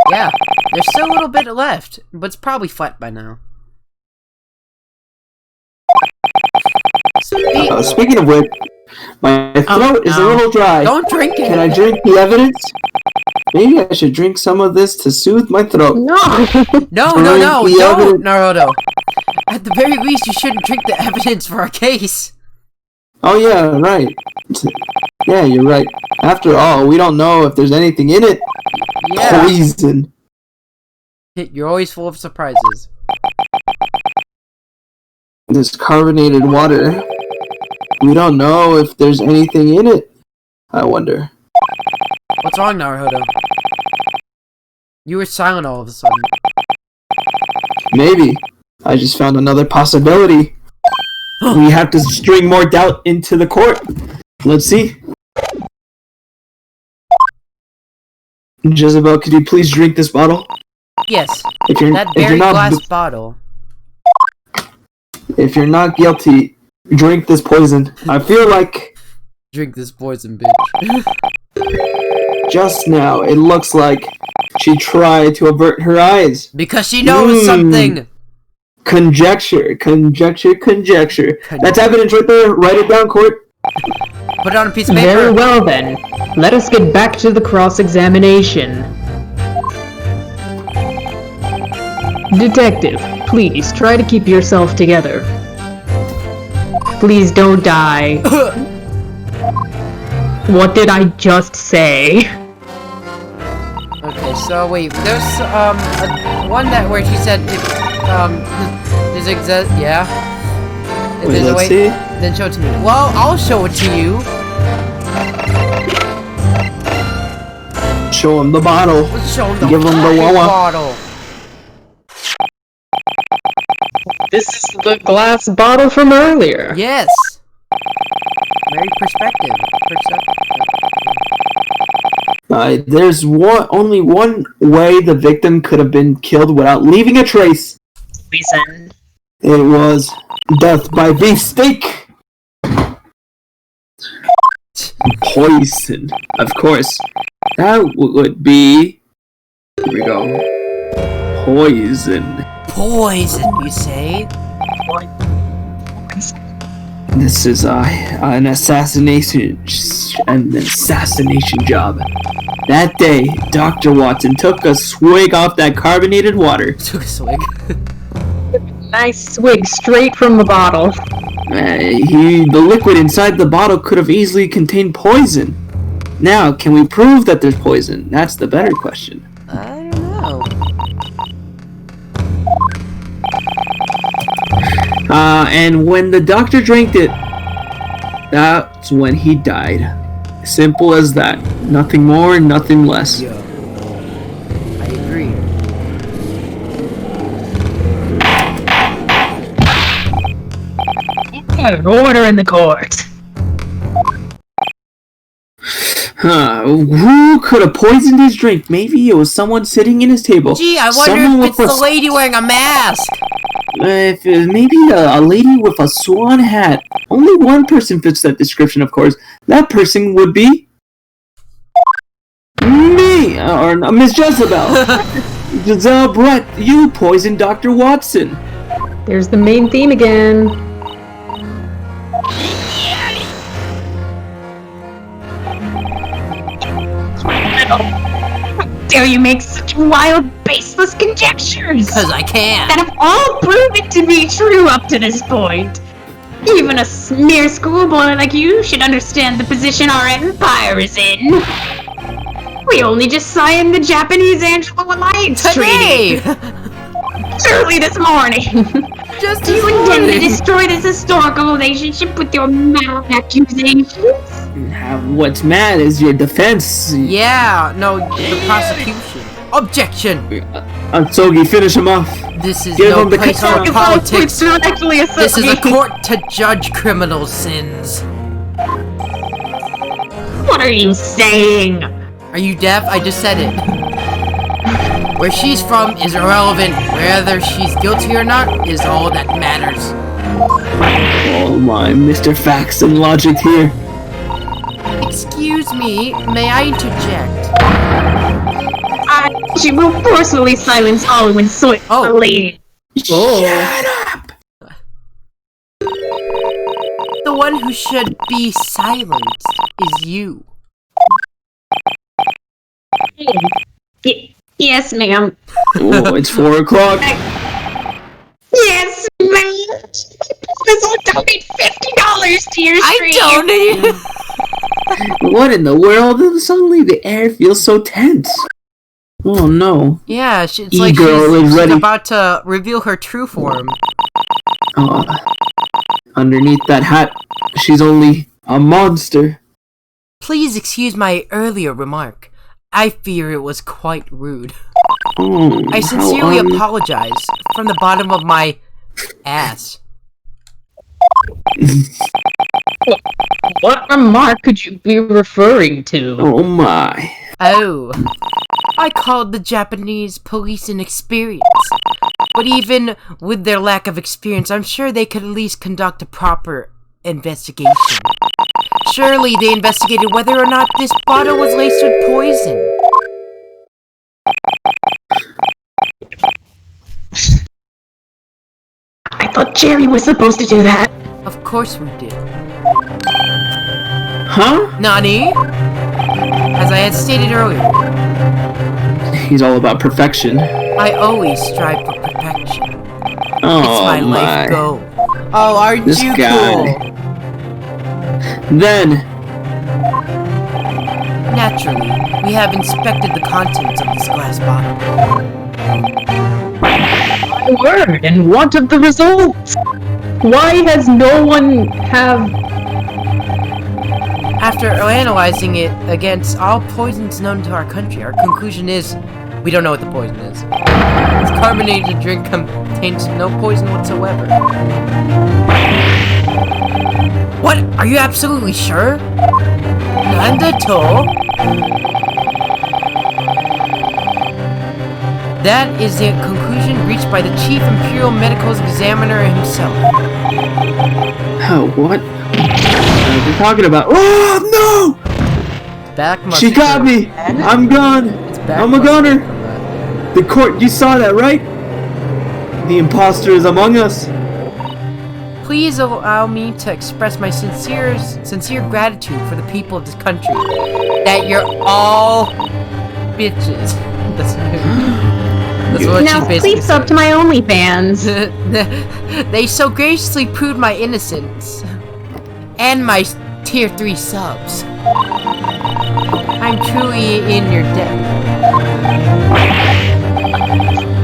Yeah, there's still a little bit left, but it's probably flat by now. Speaking of which, my throat is a little dry. Don't drink it! Can I drink the evidence? Maybe I should drink some of this to soothe my throat. No! No, don't, Naruto! At the very least, you shouldn't drink the evidence for our case! Oh yeah, right. Yeah, you're right. After all, we don't know if there's anything in it. Yeah. Poison. You're always full of surprises. This carbonated water. We don't know if there's anything in it. I wonder. What's wrong, Naruto? You were silent all of a sudden. Maybe. I just found another possibility. We have to string more doubt into the court. Let's see. Jezebel, could you please drink this bottle? Yes, if you're not glass bottle. If you're not guilty, drink this poison. I feel like... Drink this poison, bitch. Just now, it looks like she tried to avert her eyes. Because she knows something! Conjecture. That's evidence right there. Write it down, court. Put it on a piece of paper. Very well then. Let us get back to the cross-examination. Detective, please try to keep yourself together. Please don't die. What did I just say? Okay, so wait, there's one that where she said there's yeah. If Wait, there's a let's way, see. then show it to me. Well, I'll show it to you. Show him the bottle. Let's show him the Give him the fucking wawa. bottle. This is the glass bottle from earlier. Yes. Very perspective. There's only one way the victim could have been killed without leaving a trace. Poison. It was death by beefsteak. Poison, of course. That would be... Here we go. Poison. Poison, you say? This is an assassination job. That day, Dr. Watson took a swig off that carbonated water. Took a swig. Nice swig straight from the bottle. The liquid inside the bottle could have easily contained poison. Now, can we prove that there's poison? That's the better question. I don't know. And when the doctor drank it, that's when he died. Simple as that. Nothing more, nothing less. Yo. I agree. Order in the court. Who could have poisoned his drink? Maybe it was someone sitting in his table. Gee, I Someone wonder if it's with the lady wearing a mask. If it was maybe a lady with a swan hat. Only one person fits that description, of course. That person would be me, or Miss Jezebel. Giselle Brett, you poisoned Dr. Watson. There's the main theme again. How dare you make such wild, baseless conjectures? Because I can. That have all proven to be true up to this point. Even a mere schoolboy like you should understand the position our empire is in. We only just signed the Japanese Anglo Alliance Today! Treaty early this morning. Just You intend to destroy this historical relationship with your mad accusations? What's mad is your defense. Yeah, no, the prosecution. Objection! Sogi, finish him off. This is Give no him the place for katana. politics. It's not actually a This is a subject. court to judge criminal sins. What are you saying? Are you deaf? I just said it. Where she's from is irrelevant. Whether she's guilty or not is all that matters. Oh my, Mr. Facts and Logic here. Excuse me, may I interject? She will forcefully silence all who insult the lady. Shut up! The one who should be silenced is you. Yes, ma'am. Oh, it's 4 o'clock. Yes, ma'am. This will donate $50 to your stream. Don't. What in the world? Suddenly the air feels so tense. Oh no. Yeah, it's like E-girl is she's ready. about to reveal her true form. Underneath that hat, she's only a monster. Please excuse my earlier remark. I fear it was quite rude. Oh, I sincerely apologize from the bottom of my ass. What remark could you be referring to? Oh my. Oh, I called the Japanese police inexperienced. But even with their lack of experience, I'm sure they could at least conduct a proper investigation. Surely they investigated whether or not this bottle was laced with poison. I thought Jerry was supposed to do that. Of course we did. Huh? Nani? As I had stated earlier, He's all about perfection. I always strive for perfection. Oh It's my life goal. Oh, aren't This you guy. cool? Then, Naturally, we have inspected the contents of this glass bottle. My word, and what of the results? Why has no one have... After analyzing it against all poisons known to our country, our conclusion is we don't know what the poison is. This carbonated drink contains no poison whatsoever. What? Are you absolutely sure? None at all? That is the conclusion reached by the Chief Imperial Medical Examiner himself. oh, what? What are you talking about? Oh no! Back must She got me! I'm gone! I'm a gunner! The court, you saw that, right? The imposter is among us. Please allow me to express my sincere gratitude for the people of this country. That you're all bitches. That's what Now she basically please sub to my OnlyFans. said. They so graciously proved my innocence. And my tier 3 subs. I'm truly in your debt.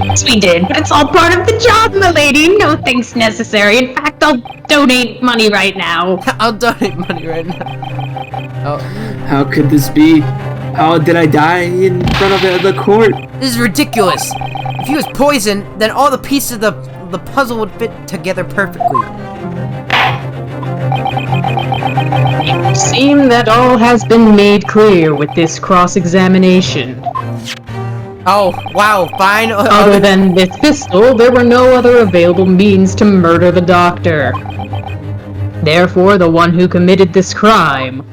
Yes, we did, but it's all part of the job, my lady. No thanks necessary. In fact, I'll donate money right now. I'll donate money right now. Oh, How could this be? How did I die in front of the court? this is ridiculous. If he was poisoned, then all the pieces of the puzzle would fit together perfectly. It would seem that all has been made clear with this cross-examination. Oh, wow, fine. Other than this pistol, there were no other available means to murder the doctor. Therefore, the one who committed this crime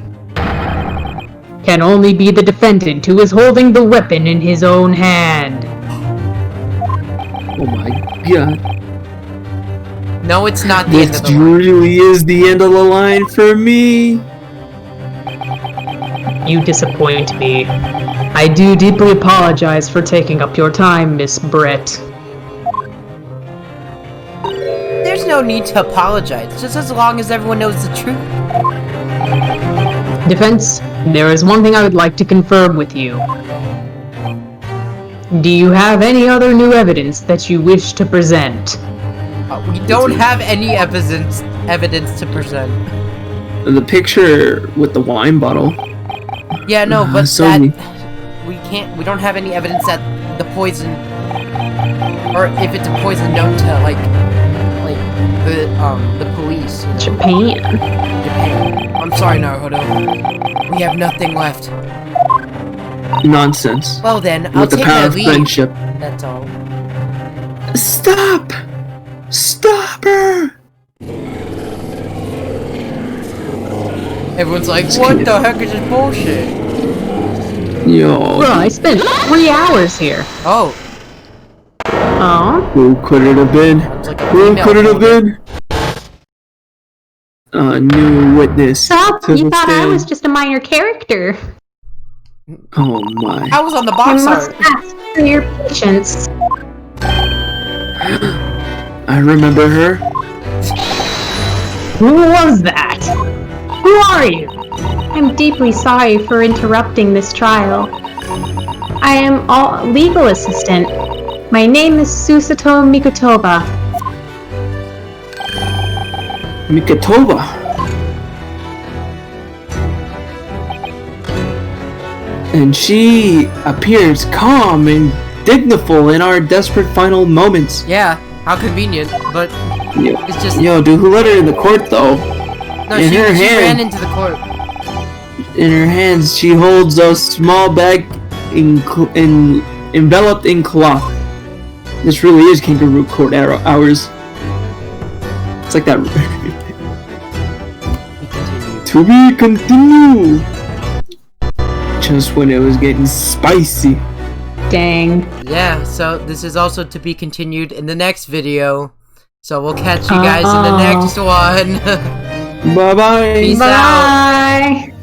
can only be the defendant who is holding the weapon in his own hand. Oh my god. No, it's not the end of This the line. really is the end of the line for me. You disappoint me. I do deeply apologize for taking up your time, Miss Brett. There's no need to apologize, just as long as everyone knows the truth. Defense, there is one thing I would like to confirm with you. Do you have any other new evidence that you wish to present? We don't have any evidence to present. The picture with the wine bottle. Yeah, no, but so that we don't have any evidence that the poison, or if it's a poison known to like the police. Japan. Japan. I'm sorry, Naruto. We have nothing left. Nonsense. Well then, I'll With the take power my of leave. friendship. That's all. Stop! Stop her! Everyone's like, what the heck is this bullshit? Yo. Bro, I spent 3 hours here. Oh, Aw. Who could it have been? sounds like a Who female could it have opponent. been? A new witness. Stop! to You the thought I stand. was just a minor character. Oh my. I was on the I box must art. ask for your patience. I remember her. Who was that? Who are you? I'm deeply sorry for interrupting this trial. I am a legal assistant. My name is Susato Mikotoba. Mikatova. And she appears calm and dignified in our desperate final moments. Yeah, how convenient, but it's just Yo, dude, who let her in the court though? no. in She her hand. ran into the court. In her hands, she holds a small bag enveloped in cloth. This really is kangaroo court hours. It's like that. To be continued. Just when it was getting spicy. Dang. Yeah, so this is also to be continued in the next video. So we'll catch you guys in the next one. Bye bye. Peace out. Bye.